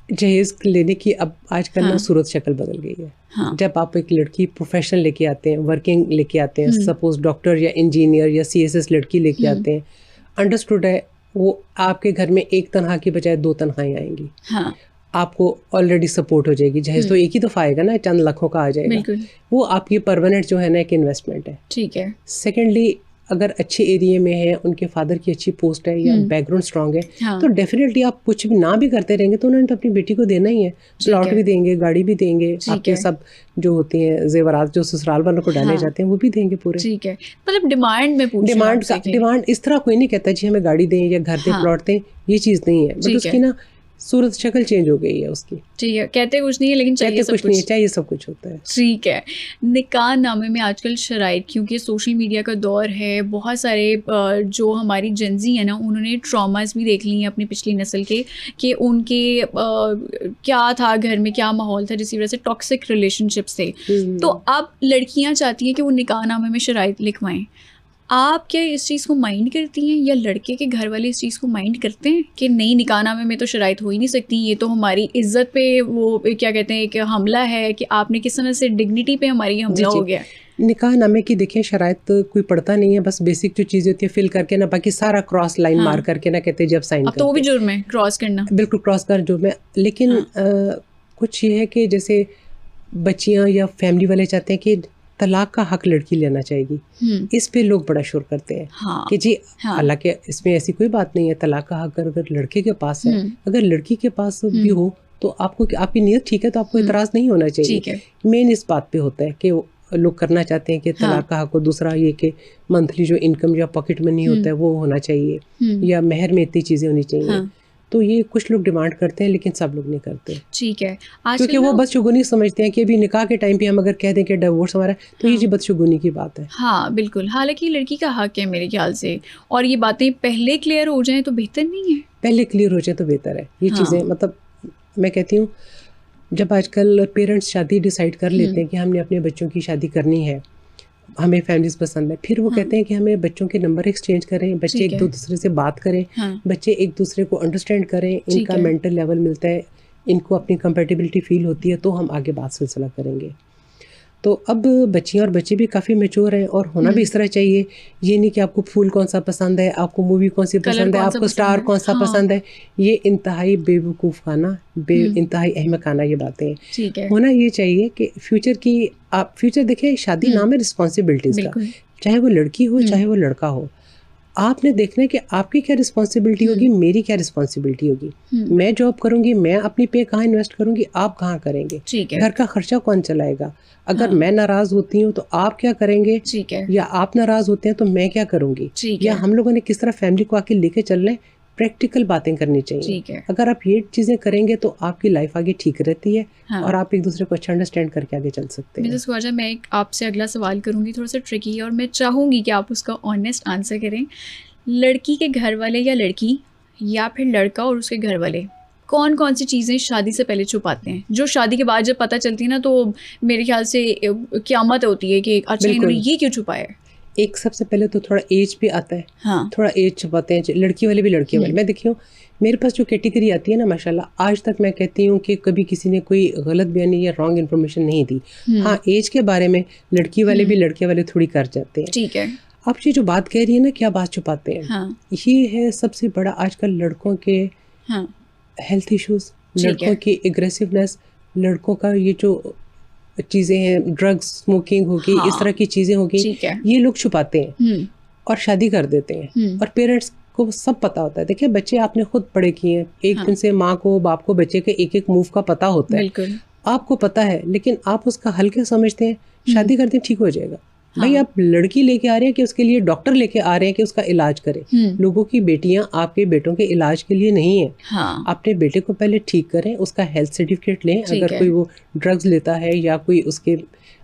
जहेज लेने की अब आजकल ना सूरत शक्ल बदल गई है। जब आप एक लड़की प्रोफेशनल लेके आते हैं, वर्किंग लेके आते हैं, सपोज डॉक्टर या इंजीनियर या CSS लड़की लेके आते हैं, अंडरस्टूड है वो आपके घर में एक तनख्वाह की बजाय 2 तनख्वाहें आएंगी। आपको ऑलरेडी सपोर्ट हो जाएगी। जहेज तो एक ही दफ़ा आएगा ना, चंद लाखों का आ जाएगा, वो आपकी परमानेंट जो है ना एक इन्वेस्टमेंट है। ठीक है। सेकेंडली, अगर अच्छे एरिया में है, उनके फादर की अच्छी पोस्ट है या बैकग्राउंड स्ट्रांग है, तो डेफिनेटली आप कुछ भी ना भी करते रहेंगे तो उन्होंने तो अपनी बेटी को देना ही है। प्लॉट भी देंगे, गाड़ी भी देंगे, आपके सब जो होती हैं जेवरात जो ससुराल वालों को डाले जाते हैं वो भी देंगे पूरे। ठीक है। मतलब डिमांड में डिमांड इस तरह कोई नहीं कहता जी हमें गाड़ी दें या घर दें, प्लॉट दें, ये चीज़ नहीं है, बट उसकी ना सूरत शक्ल चेंज हो गई है उसकी। ठीक है। कहते कुछ नहीं है लेकिन चाहिए सब कुछ। नहीं चाहिए, सब कुछ होता है। ठीक है। निकाह नामे में आजकल शराइत, क्योंकि सोशल मीडिया का दौर है, बहुत सारे जो हमारी जेंजी है ना उन्होंने ट्रॉमास भी देख ली हैं अपनी पिछली नस्ल के, कि उनके क्या था घर में, क्या माहौल था जिसकी वजह से टॉक्सिक रिलेशनशिप्स थे। तो अब लड़कियां चाहती हैं कि वो निकाह नामे में शराइत लिखवाएं। आप क्या इस चीज़ को माइंड करती हैं, या लड़के के घर वाले इस चीज़ को माइंड करते हैं कि नहीं निकाहनामे में तो शराइत हो ही नहीं सकती, ये तो हमारी इज्जत पे वो क्या कहते हैं कि हमला है, कि आपने किस तरह से डिग्निटी पे हमारी हमला हो गया। निकाहनामे की देखिए शराइत कोई पढ़ता नहीं है, बस बेसिक जो चीज़ें होती है फिल करके ना, बाकी सारा क्रॉस लाइन मार करके ना कहते जब साइन तो वो भी जुर्म है क्रॉस करना। बिल्कुल क्रॉस कर जुर्म है। लेकिन कुछ ये है कि जैसे बच्चियाँ या फैमिली वाले चाहते हैं कि तलाक का हक लड़की लेना चाहिए, इस पे लोग बड़ा शोर करते हैं कि जी हालांकि इसमें ऐसी कोई बात नहीं है। तलाक का हक अगर लड़के के पास है, अगर लड़की के पास भी हो तो आपको, आपकी नीयत ठीक है तो आपको इतराज़ नहीं होना चाहिए। मेन इस बात पे होता है कि लोग करना चाहते हैं कि तलाक का हक हो। दूसरा ये कि मंथली जो इनकम या पॉकेट मनी होता है वो होना चाहिए, या महर में इतनी चीज़ें होनी चाहिए। तो ये कुछ लोग डिमांड करते हैं लेकिन सब लोग नहीं करते। ठीक है। क्योंकि वो बदशुगुनी समझते हैं कि अभी निकाह के टाइम पे हम अगर कह दें कि डिवोर्स हमारा है तो ये जी बदशुगुनी की बात है। हाँ बिल्कुल। हालांकि लड़की का हक है मेरे ख्याल से, और ये बातें पहले क्लियर हो जाएं तो बेहतर नहीं है? पहले क्लियर हो जाए तो बेहतर है। ये चीज़ें मतलब मैं कहती हूँ जब आजकल पेरेंट्स शादी डिसाइड कर लेते हैं कि हमने अपने बच्चों की शादी करनी है, हमें फैमिलीज पसंद है, फिर वो कहते हैं कि हमें बच्चों के नंबर एक्सचेंज करें, बच्चे एक दूसरे से बात करें, बच्चे एक दूसरे को अंडरस्टैंड करें, इनका मेंटल लेवल मिलता है, इनको अपनी कंपेटिबिलिटी फील होती है, तो हम आगे बात सिलसिला करेंगे। तो अब बच्चियाँ और बच्चे भी काफ़ी मैच्योर हैं और होना भी इस तरह चाहिए। ये नहीं कि आपको फूल कौन सा पसंद है, आपको मूवी कौन सी पसंद है, आपको स्टार कौन सा पसंद है। ये इंतहाई बेवकूफ़ खाना, इंतहाई अहमकाना ये बातें हैं। होना ये चाहिए कि फ्यूचर की आप फ्यूचर देखिए, शादी नाम है रिस्पॉन्सिबिलिटीज़ का, चाहे वो लड़की हो चाहे वो लड़का हो। आपने देखना है कि आपकी क्या रिस्पॉन्सिबिलिटी होगी, मेरी क्या रिस्पॉन्सिबिलिटी होगी। मैं जॉब करूंगी, मैं अपनी पे कहाँ इन्वेस्ट करूंगी, आप कहाँ करेंगे, घर का खर्चा कौन चलाएगा। अगर मैं नाराज होती हूँ तो आप क्या करेंगे, या आप नाराज होते हैं तो मैं क्या करूंगी, या हम लोगों ने किस तरह फैमिली को आके लेके चलना है। प्रैक्टिकल बातें करनी चाहिए। अगर आप ये चीज़ें करेंगे तो आपकी लाइफ आगे ठीक रहती है। और आप एक दूसरे को अच्छा अंडरस्टैंड करके आगे चल सकते हैं। मिसेस ख्वाजा, मैं आपसे अगला सवाल करूंगी, थोड़ा सा ट्रिकी है और मैं चाहूँगी कि आप उसका ऑनेस्ट आंसर करें। लड़की के घर वाले या लड़की या फिर लड़का और उसके घर वाले कौन कौन सी चीज़ें शादी से पहले छुपाते हैं, जो शादी के बाद जब पता चलती है ना तो मेरे ख्याल से क़यामत होती है कि अच्छा इन्होंने ये क्यों छुपाया है। एक सबसे पहले तो थोड़ा एज भी आता है। हाँ। थोड़ा एज छुपाते हैं, लड़की वाले भी लड़के वाले। मैं देखी हूँ, मेरे पास जो कैटेगरी आती है ना, माशाल्लाह आज तक मैं कहती हूँ कि कभी किसी ने कोई गलत बयानी या रॉन्ग इन्फॉर्मेशन नहीं दी। हाँ, एज के बारे में लड़की वाले भी लड़के वाले थोड़ी कर जाते हैं। ठीक है। आप ये जो बात कह रही है ना, क्या बात छुपाते हैं। हाँ। ये है सबसे बड़ा आजकल लड़कों के हेल्थ इश्यूज, लड़कों की एग्रेसिवनेस, लड़कों का ये जो चीज़ें हैं, ड्रग्स, स्मोकिंग होगी, इस तरह की चीज़ें होगी, ये लोग छुपाते हैं और शादी कर देते हैं। और पेरेंट्स को सब पता होता है। देखिए, बच्चे आपने खुद पढ़े किए हैं, एक दिन से माँ को बाप को बच्चे के एक एक मूव का पता होता है, आपको पता है, लेकिन आप उसका हल क्या समझते हैं, शादी करते हैं ठीक हो जाएगा। भाई आप लड़की लेके आ रहे हैं कि उसके लिए डॉक्टर लेके आ रहे हैं कि उसका इलाज करे। लोगों की बेटियां आपके बेटों के इलाज के लिए नहीं है। अपने बेटे को पहले ठीक करें, उसका हेल्थ सर्टिफिकेट लें। अगर कोई वो ड्रग्स लेता है या कोई उसके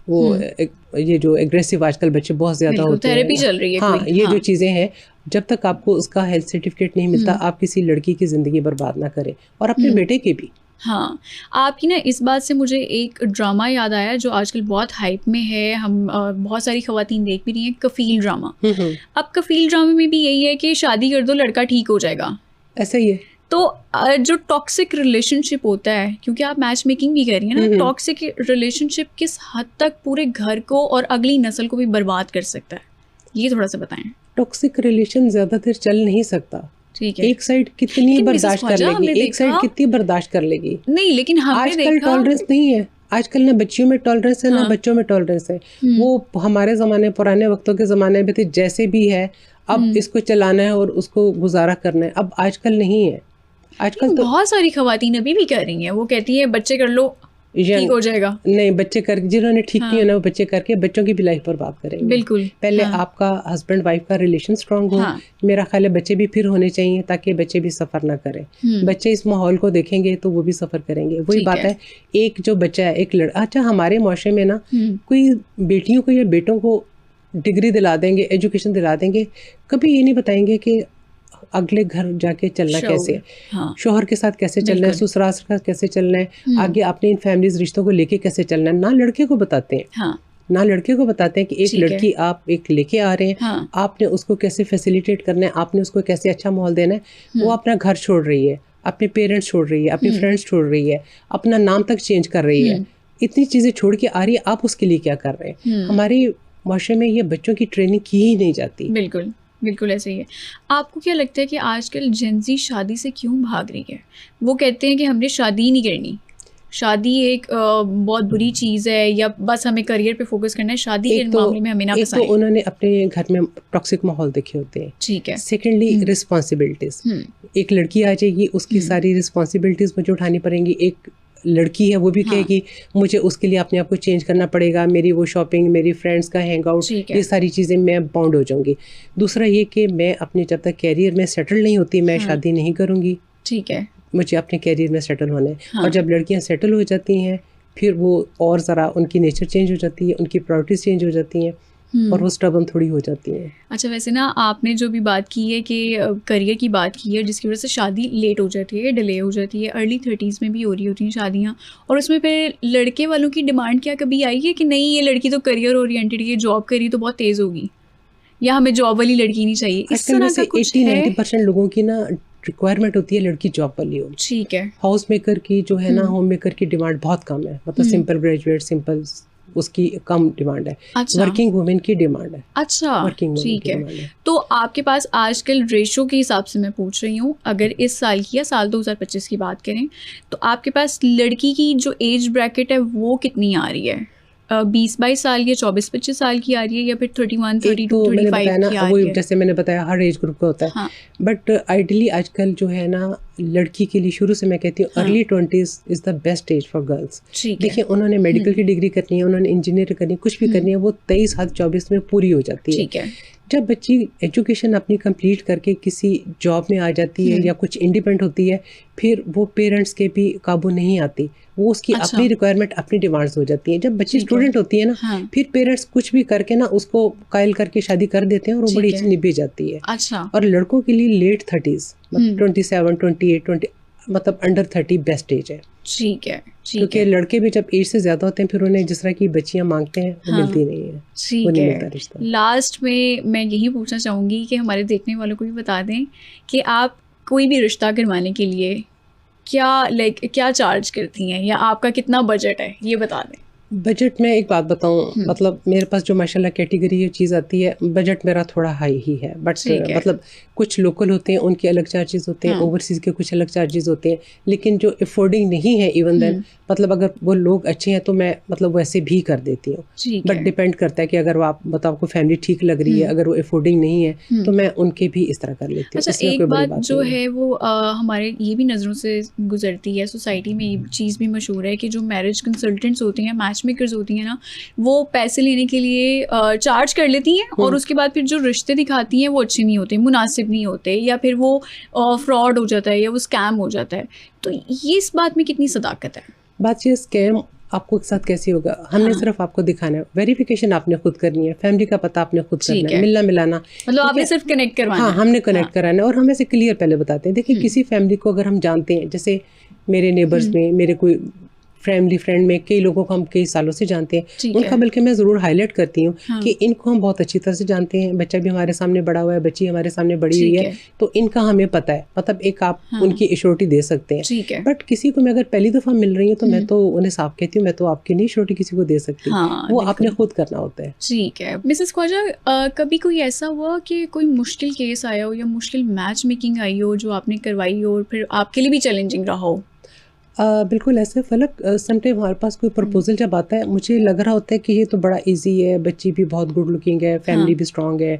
वो ये जो एग्रेसिव आजकल बच्चे बहुत ज्यादा होते हैं, थेरेपी चल रही है। हाँ, ये जो चीजें हैं, जब तक आपको उसका हेल्थ सर्टिफिकेट नहीं मिलता, आप किसी लड़की की जिंदगी बर्बाद ना करें, और अपने बेटे की भी। हाँ, आपकी ना इस बात से मुझे एक ड्रामा याद आया जो आजकल बहुत हाइप में है। हम बहुत सारी ख़वातीन देख भी रही हैं, कफील ड्रामा। अब कफील ड्रामे में भी यही है कि शादी कर दो, लड़का ठीक हो जाएगा, ऐसा ही है। तो जो टॉक्सिक रिलेशनशिप होता है, क्योंकि आप मैच मेकिंग भी कर रही हैं ना, टॉक्सिक रिलेशनशिप किस हद तक पूरे घर को और अगली नस्ल को भी बर्बाद कर सकता है, ये थोड़ा सा बताएं। टॉक्सिक रिलेशन ज़्यादातर चल नहीं सकता। एक साइड कितनी बर्दाश्त कर लेगी, एक साइड कितनी बर्दाश्त कर लेगी। नहीं, लेकिन आजकल टॉलरेंस नहीं है। आजकल ना बच्चियों में टॉलरेंस है, ना बच्चों में टॉलरेंस है। वो हमारे ज़माने, पुराने वक्तों के ज़माने में थे, जैसे भी है अब इसको चलाना है और उसको गुजारा करना है। अब आजकल नहीं है। आजकल तो बहुत सारी ख़वातीन अभी भी कर रही हैं, वो कहती है बच्चे कर लो ठीक हो जाएगा। नहीं, बच्चे कर, जिन्होंने ठीक किया ना, वो बच्चे करके बच्चों की भी लाइफ बर्बाद करेंगे। बिल्कुल। पहले आपका हस्बैंड वाइफ का रिलेशन स्ट्रांग हो। मेरा ख्याल है बच्चे भी फिर होने चाहिए, ताकि बच्चे भी सफ़र ना करें। बच्चे इस माहौल को देखेंगे तो वो भी सफ़र करेंगे। वही बात है, एक जो बच्चा है, एक लड़का, अच्छा हमारे मुआशरे में ना कोई बेटियों को या बेटों को डिग्री दिला देंगे, एजुकेशन दिला देंगे, कभी ये नहीं बताएंगे कि अगले घर जाके चलना कैसे है, शोहर के साथ कैसे चलना है, ससुराल के साथ कैसे चलना है, आगे अपने इन फैमिलीज रिश्तों को लेके कैसे चलना है। ना लड़के को बताते हैं, ना लड़के को बताते हैं कि एक लड़की आप एक लेके आ रहे हैं, आपने उसको कैसे फैसिलिटेट करना है, आपने उसको कैसे अच्छा माहौल देना है। वो अपना घर छोड़ रही है, अपने पेरेंट्स छोड़ रही है, अपनी फ्रेंड्स छोड़ रही है, अपना नाम तक चेंज कर रही है, इतनी चीज़ें छोड़ के आ रही है, आप उसके लिए क्या कर रहे हैं। हमारे माशरे में ये बच्चों की ट्रेनिंग की ही नहीं जाती। बिल्कुल बिल्कुल ऐसे ही है। आपको क्या लगता है कि आजकल जेंजी शादी से क्यों भाग रही है? वो कहते हैं कि हमने शादी ही नहीं करनी, शादी एक बहुत बुरी चीज़ है, या बस हमें करियर पे फोकस करना है, शादी के मामले में हमें ना फंसाएं। तो उन्होंने अपने घर में टॉक्सिक माहौल देखे होते हैं। ठीक है। सेकेंडली रिस्पॉन्सिबिलिटीज, एक लड़की आ जाएगी, उसकी सारी रिस्पॉन्सिबिलिटीज मुझे उठानी पड़ेंगी। एक लड़की है, वो भी कहेगी मुझे उसके लिए अपने आप को चेंज करना पड़ेगा, मेरी वो शॉपिंग, मेरी फ्रेंड्स का हैंग आउट, ये सारी चीज़ें मैं बाउंड हो जाऊंगी। दूसरा ये कि मैं अपने जब तक कैरियर में सेटल नहीं होती, मैं शादी नहीं करूंगी। ठीक है, मुझे अपने कैरियर में सेटल होना है। और जब लड़कियां सेटल हो जाती हैं, फिर वो और ज़रा उनकी नेचर चेंज हो जाती है, उनकी प्रायोरिटीज चेंज हो जाती हैं, और वो स्टबर्न थोड़ी हो जाती है। अच्छा, वैसे ना आपने जो भी बात की है कि करियर की बात की है, जिसकी वजह से शादी लेट हो जाती है, डिले हो जाती है, अर्ली 30s में भी हो रही होती हैं शादियाँ, और उसमें फिर लड़के वालों की डिमांड क्या कभी आई है कि नहीं ये लड़की तो करियर ओरिएंटेड, ये जॉब करी तो बहुत तेज़ होगी, या हमें जॉब वाली लड़की नहीं चाहिए? इस तरह का कुछ है? 80-90% लोगों की ना रिक्वायरमेंट होती है लड़की जॉब वाली हो। ठीक है। हाउस मेकर की जो है ना, होम मेकर की डिमांड बहुत कम है। मतलब सिंपल ग्रेजुएट, सिंपल उसकी कम डिमांड है। अच्छा वर्किंग वुमेन की डिमांड है। अच्छा वर्किंग वुमेन ठीक की है। डिमांड है। तो आपके पास आजकल रेशो के हिसाब से मैं पूछ रही हूँ, अगर इस साल की या साल 2025 की बात करें तो आपके पास लड़की की जो एज ब्रैकेट है वो कितनी आ रही है? 20-22 साल की, 24-25 साल की आ रही है, या फिर 31, एक तो 32, मैंने बताया 35 ना, की आ वो रही है? जैसे मैंने बताया हर एज ग्रुप का होता है, हाँ बट आइडियली आजकल जो है ना, लड़की के लिए शुरू से मैं कहती हूँ हाँ early 20s is the best age for girls. ठीक है। देखिए, उन्होंने मेडिकल की डिग्री करनी है, उन्होंने इंजीनियर करनी है, कुछ भी करनी है, वो 23 हाथ 24 में पूरी हो जाती है। ठीक है। जब बच्ची एजुकेशन अपनी कंप्लीट करके किसी जॉब में आ जाती है या कुछ इंडिपेंडेंट होती है, फिर वो पेरेंट्स के भी काबू नहीं आती, वो उसकी अच्छा। अपनी रिक्वायरमेंट, अपनी डिमांड्स हो जाती हैं। जब बच्ची ठीक है। स्टूडेंट होती है ना, हाँ फिर पेरेंट्स कुछ भी करके ना उसको कायल करके शादी कर देते हैं और वो ठीक बड़ी है। अच्छी निभी जाती है। अच्छा और लड़कों के लिए लेट 30s, मतलब 27, 28, 20, मतलब अंडर 30 बेस्ट एज है। ठीक है। ठीक क्योंकि है। लड़के भी जब एज से ज़्यादा होते हैं, फिर उन्हें जिस तरह की बच्चियाँ मांगते हैं वो हाँ मिलती नहीं है, वो ठीक नहीं है। मिलता रिश्ता। लास्ट में मैं यही पूछना चाहूँगी कि हमारे देखने वालों को भी बता दें कि आप कोई भी रिश्ता करवाने के लिए क्या चार्ज करती हैं, या आपका कितना बजट है, ये बता दें। बजट में एक बात बताऊं, मतलब मेरे पास जो माशाल्लाह कैटेगरी ये चीज़ आती है, बजट मेरा थोड़ा हाई ही है, बट ठीक है। मतलब कुछ लोकल होते हैं उनके अलग चार्जेस होते हैं, हाँ ओवरसीज़ के कुछ अलग चार्जेस होते हैं, लेकिन जो अफोर्डिंग नहीं है इवन देन, मतलब अगर वो लोग अच्छे हैं तो मैं मतलब वैसे भी कर देती हूँ। ठीक बट है। डिपेंड करता है कि अगर वो आप मतलब आपको फैमिली ठीक लग रही है, अगर वो अफोर्डिंग नहीं है तो मैं उनके भी इस तरह कर लेती हूँ। अच्छा, इसमें एक कोई बड़ी बात बात जो नहीं है। है वो हमारे ये भी नज़रों से गुजरती है, सोसाइटी में ये चीज़ भी मशहूर है कि जो मैरिज कंसल्टेंट्स होती हैं, मैच मेकर्स होती हैं ना, वो पैसे लेने के लिए चार्ज कर लेती हैं और उसके बाद फिर जो रिश्ते दिखाती हैं वो अच्छे नहीं होते, मुनासिब नहीं होते, या फिर वो फ्रॉड हो जाता है या वो स्कैम हो जाता है। तो ये इस बात में कितनी सदाकत है? बात ये स्कैम आपको के साथ कैसे होगा, हमने सिर्फ आपको दिखाना है, वेरिफिकेशन आपने खुद करनी है, फैमिली का पता आपने खुद करना है, मिलना मिलाना, मतलब आपने सिर्फ कनेक्ट करवाना हाँ है। हमने कनेक्ट कराना है। और हम ऐसे क्लियर पहले बताते हैं, देखिए किसी फैमिली को अगर हम जानते हैं, जैसे मेरे नेबर्स में, मेरे कोई फैमिली फ्रेंड में कई लोगों को हम कई सालों से जानते हैं, उनका बल्कि मैं ज़रूर हाईलाइट करती हूँ कि इनको हम बहुत अच्छी तरह से जानते हैं, बच्चा भी हमारे सामने बड़ा हुआ है, बच्ची हमारे सामने बड़ी हुई है, तो इनका हमें पता है, मतलब एक आप उनकी एश्योरिटी दे सकते हैं। बट किसी को मैं अगर पहली दफ़ा मिल रही हूँ तो मैं तो उन्हें साफ कहती हूँ, मैं तो आपकी नहीं एश्योरिटी किसी को दे सकती, वो आपने खुद करना होता है। ठीक है। मिसेस ख्वाजा, कभी कोई ऐसा हुआ कि कोई मुश्किल केस आया हो या मुश्किल मैच मेकिंग आई हो जो आपने करवाई हो और फिर आपके लिए भी चैलेंजिंग रहा हो? बिल्कुल ऐसे फलक, समटाइम हमारे पास कोई प्रपोजल जब आता है, मुझे लग रहा होता है कि ये तो बड़ा इजी है, बच्ची भी बहुत गुड लुकिंग है, फैमिली भी स्ट्रांग है,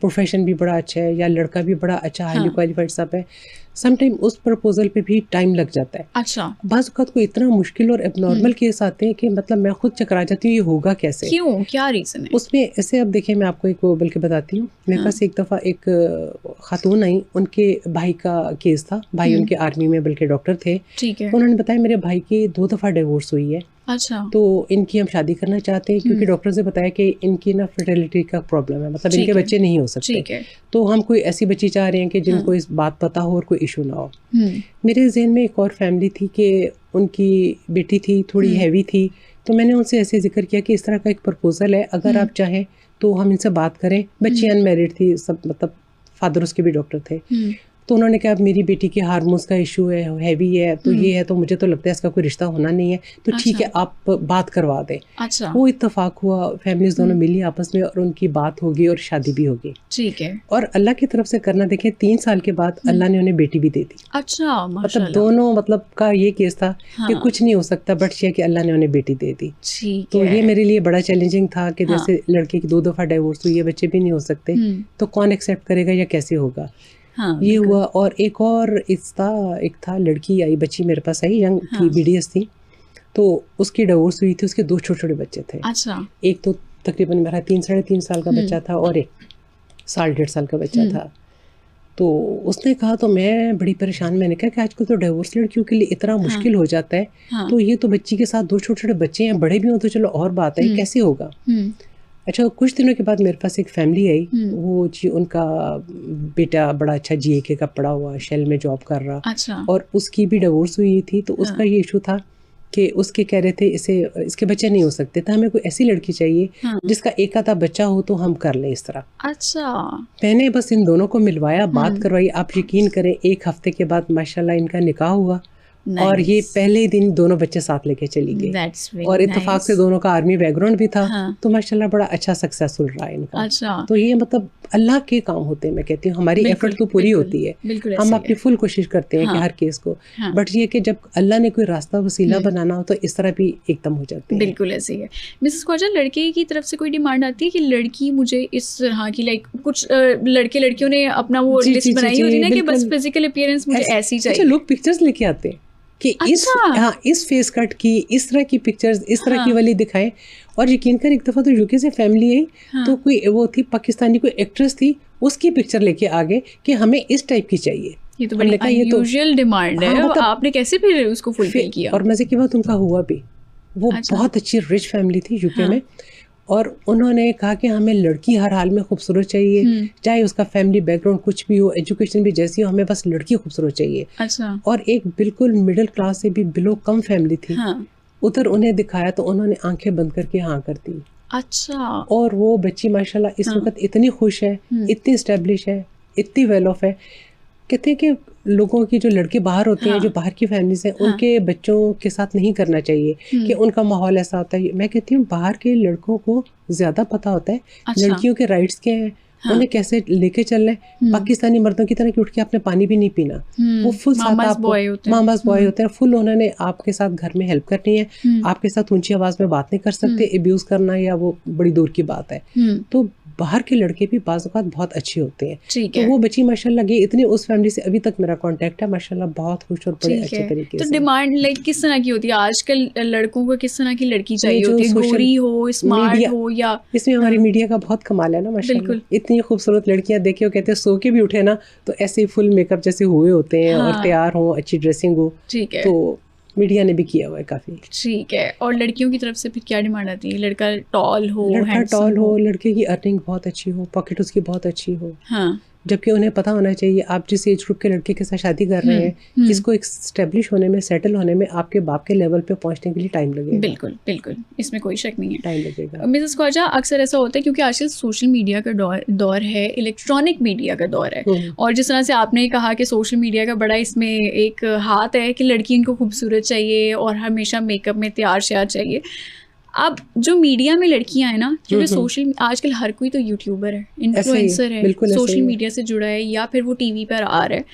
प्रोफेशन भी बड़ा अच्छा है, या लड़का भी बड़ा अच्छा हाईली क्वालिफाइड सब है। समटाइम उस प्रपोजल पे भी टाइम लग जाता है। अच्छा। बाज़ वक़्त को इतना मुश्किल और एबनॉर्मल केस आते हैं कि मतलब मैं खुद चकरा जाती हूँ, ये होगा कैसे, क्यों, क्या रीज़न है उसमें? ऐसे अब देखिए, मैं आपको एक वो बल्कि बताती हूँ। मेरे पास एक दफ़ा एक खातून आई, उनके भाई का केस था, भाई उनके आर्मी में बल्कि डॉक्टर थे। ठीक है। उन्होंने बताया मेरे भाई की 2 दफ़ा डिवोर्स हुई है, अच्छा। तो इनकी हम शादी करना चाहते हैं, क्योंकि डॉक्टर से बताया कि इनकी ना फर्टिलिटी का प्रॉब्लम है, मतलब इनके बच्चे नहीं हो सकते, तो हम कोई ऐसी बच्ची चाह रहे हैं कि जिनको इस बात पता हो और कोई इशू ना हो। मेरे ज़हन में एक और फैमिली थी कि उनकी बेटी थी, थोड़ी हैवी थी, तो मैंने उनसे ऐसे जिक्र किया कि इस तरह का एक प्रपोजल है, अगर आप चाहें तो हम इनसे बात करें। बच्ची अनमैरिड थी, सब मतलब फादर उसके भी डॉक्टर थे। तो उन्होंने कहा, अब मेरी बेटी के हार्मोन्स का इशू है, हैवी है, तो ये है, तो मुझे तो लगता है इसका कोई रिश्ता होना नहीं है, तो ठीक है आप बात करवा दें। अच्छा। वो इत्तेफाक हुआ, फैमिलीज दोनों मिली आपस में और उनकी बात होगी और शादी भी होगी। ठीक है। और अल्लाह की तरफ से करना, देखें 3 साल के बाद अल्लाह ने उन्हें बेटी भी दे दी। अच्छा, मतलब दोनों मतलब का ये केस था कि कुछ नहीं हो सकता, बट ये कि अल्लाह ने उन्हें बेटी दे दी। तो ये मेरे लिए बड़ा चैलेंजिंग था कि जैसे लड़के की 2 दफ़ा डिवोर्स हुई है, बच्चे भी नहीं हो सकते, तो कौन एक्सेप्ट करेगा या कैसे होगा। ये हुआ। और एक और एक था, लड़की आई, बच्ची मेरे पास आई, यंग थी, BDS थी, तो उसकी डिवोर्स हुई थी, उसके 2 छोटे-छोटे बच्चे थे। अच्छा। एक तो तकरीबन मेरा 3 साढ़े 3 साल का बच्चा था और एक 1.5 साल का बच्चा था। तो उसने कहा, तो मैं बड़ी परेशान, मैंने कहा कि आजकल तो डिवोर्स लड़कियों के लिए इतना मुश्किल हो जाता है, तो ये तो बच्ची के साथ 2 छोटे-छोटे बच्चे हैं, बड़े भी हों तो चलो और बात है, कैसे होगा। अच्छा, कुछ दिनों के बाद मेरे पास एक फैमिली आई, वो जी उनका बेटा बड़ा अच्छा GAK का पढ़ा हुआ, शेल में जॉब कर रहा। अच्छा। और उसकी भी डिवोर्स हुई थी, तो उसका ये इशू था कि उसके कह रहे थे इसके बच्चे नहीं हो सकते, तो हमें कोई ऐसी लड़की चाहिए जिसका एक आधा बच्चा हो तो हम कर लें इस तरह। अच्छा। मैंने बस इन दोनों को मिलवाया, बात करवाई, आप यकीन करें 1 हफ्ते के बाद माशाल्लाह इनका निकाह हुआ और ये पहले ही दिन दोनों बच्चे साथ लेके चली गई और इत्तेफाक से दोनों का आर्मी बैकग्राउंड भी था। तो माशाल्लाह बड़ा अच्छा सक्सेसफुल रहा इनका। अच्छा, तो ये मतलब अल्लाह के काम होते हैं, मैं कहती हूँ हमारी एफर्ट तो पूरी होती है, हम अपनी फुल कोशिश करते हैं कि हर केस को, बट ये कि जब अल्लाह ने कोई रास्ता वसीला बनाना हो तो इस तरह भी एकदम हो जाते हैं। बिल्कुल ऐसे ही है। मिसेस ख्वाजा, लड़के की तरफ से कोई डिमांड आती है कि लड़की मुझे इस तरह की, लाइक कुछ लड़के लड़कियों ने अपना वो लिस्ट बनाई होती है ना कि बस फिजिकल अपीयरेंस मुझे ऐसी चाहिए। अच्छा, लोग पिक्चर्स लेके आते हैं कि इस फेस कट की, इस तरह की पिक्चर्स, इस तरह की वाली दिखाएं। और यकीन कर, एक दफ़ा तो यूके से फैमिली आई तो कोई वो थी पाकिस्तानी, कोई एक्ट्रेस थी, उसकी पिक्चर लेके आ गए कि हमें इस टाइप की चाहिए। ये तो बड़ी अनयूजुअल डिमांड है। मतलब आपने कैसे फिर उसको फुलफिल किया? और मजे की बात उनका हुआ भी। वो बहुत अच्छी रिच फैमिली थी यूके में, और उन्होंने कहा कि हमें लड़की हर हाल में खूबसूरत चाहिए, चाहे उसका फैमिली बैकग्राउंड कुछ भी हो, एजुकेशन भी जैसी हो, हमें बस लड़की खूबसूरत चाहिए। अच्छा। और एक बिल्कुल मिडिल क्लास से भी बिलो कम फैमिली थी। उधर उन्हें दिखाया तो उन्होंने आंखें बंद करके हाँ कर दी। अच्छा। और वो बच्ची माशाल्लाह इस वक्त इतनी खुश है, इतनी इस्टेब्लिश है, इतनी वेल ऑफ है। कहते हैं कि लोगों की जो लड़के बाहर होते हैं, जो बाहर की फैमिलीज हैं, उनके बच्चों के साथ नहीं करना चाहिए कि उनका माहौल ऐसा होता है। मैं कहती हूँ बाहर के लड़कों को ज्यादा पता होता है लड़कियों के राइट्स क्या हैं, उन्हें कैसे लेके चलना है। पाकिस्तानी मर्दों की तरह कि उठ के आपने पानी भी नहीं पीना, वो फुल साथ मामाज बॉय होते हैं, फुल उन्होंने आपके साथ घर में हेल्प करनी है, आपके साथ ऊंची आवाज में बात नहीं कर सकते, अब्यूज करना या वो बड़ी दूर की बात है। तो बाहर के लड़के भी बाज़ औक़ात बहुत अच्छे होते हैं। तो वो बच्ची माशाल्लाह लगे इतनी, उस फैमिली से अभी तक मेरा कांटेक्ट है, माशाल्लाह बहुत खुश और बड़े अच्छे तरीके से। तो डिमांड लाइक किस तरह की होती है आजकल? लड़कों को किस तरह की लड़की चाहिए होती है? गोरी हो, स्मार्ट हो, या इसमें हमारी मीडिया का बहुत कमाल है ना माशाल्लाह। इतनी खूबसूरत लड़कियां देखे हो, कहते हैं सो के भी उठे ना तो ऐसे ही फुल मेकअप जैसे हुए होते हैं और तैयार हो, अच्छी ड्रेसिंग हो। ठीक है। तो मीडिया ने भी किया हुआ है काफी। ठीक है। और लड़कियों की तरफ से फिर क्या डिमांड आती है? लड़का टॉल हो, लड़के की अर्निंग बहुत अच्छी हो, पॉकेट उसकी बहुत अच्छी हो। हाँ। जबकि उन्हें पता होना चाहिए आप जिस एज ग्रुप के लड़के के साथ शादी कर रहे हैं, इसको स्टेब्लिश होने में, सेटल होने में आपके बाप के लेवल पे पहुंचने के लिए टाइम लगेगा। बिल्कुल बिल्कुल, इसमें कोई शक नहीं है, टाइम लगेगा। मिसेस ख्वाजा, अक्सर ऐसा होता है क्योंकि आजकल सोशल मीडिया का दौर है, इलेक्ट्रॉनिक मीडिया का दौर है, और जिस तरह से आपने कहा कि सोशल मीडिया का बड़ा इसमें एक हाथ है कि लड़की इनको खूबसूरत चाहिए और हमेशा मेकअप में तैयार श्यार चाहिए। अब जो मीडिया में लड़कियां हैं ना, क्योंकि सोशल आजकल हर कोई तो यूट्यूबर है, इन्फ्लुएंसर है, सोशल मीडिया से जुड़ा है, या फिर वो टीवी पर आ रहा है,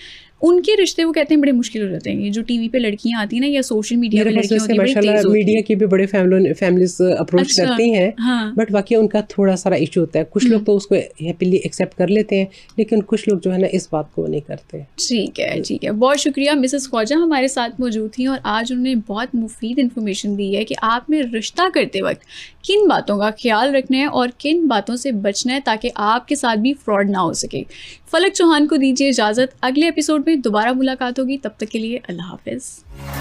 उनके रिश्ते वो कहते हैं बड़े मुश्किल हो जाते हैं। ये जो टीवी पे लड़कियां आती हैं ना, या सोशल मीडिया पे लड़कियां होती हैं, बड़ी तेज होती हैं। मीडिया की भी बड़े फैमिलीज अप्रोच करती हैं, बट बाकी उनका थोड़ा सारा इशू होता है। कुछ लोग तो उसको हैप्पीली एक्सेप्ट कर लेते हैं, लेकिन कुछ लोग जो है ना इस बात को नहीं करते। ठीक है, ठीक है। बहुत शुक्रिया, मिसेस ख्वाजा हमारे साथ मौजूद थी और आज उन्होंने बहुत मुफीद इन्फॉर्मेशन दी है कि आपने रिश्ता करते वक्त किन बातों का ख्याल रखना है और किन बातों से बचना है ताकि आपके साथ भी फ्रॉड ना हो सके। फलक चौहान को दीजिए इजाज़त, अगले एपिसोड में दोबारा मुलाकात होगी, तब तक के लिए अल्लाह हाफ़िज़।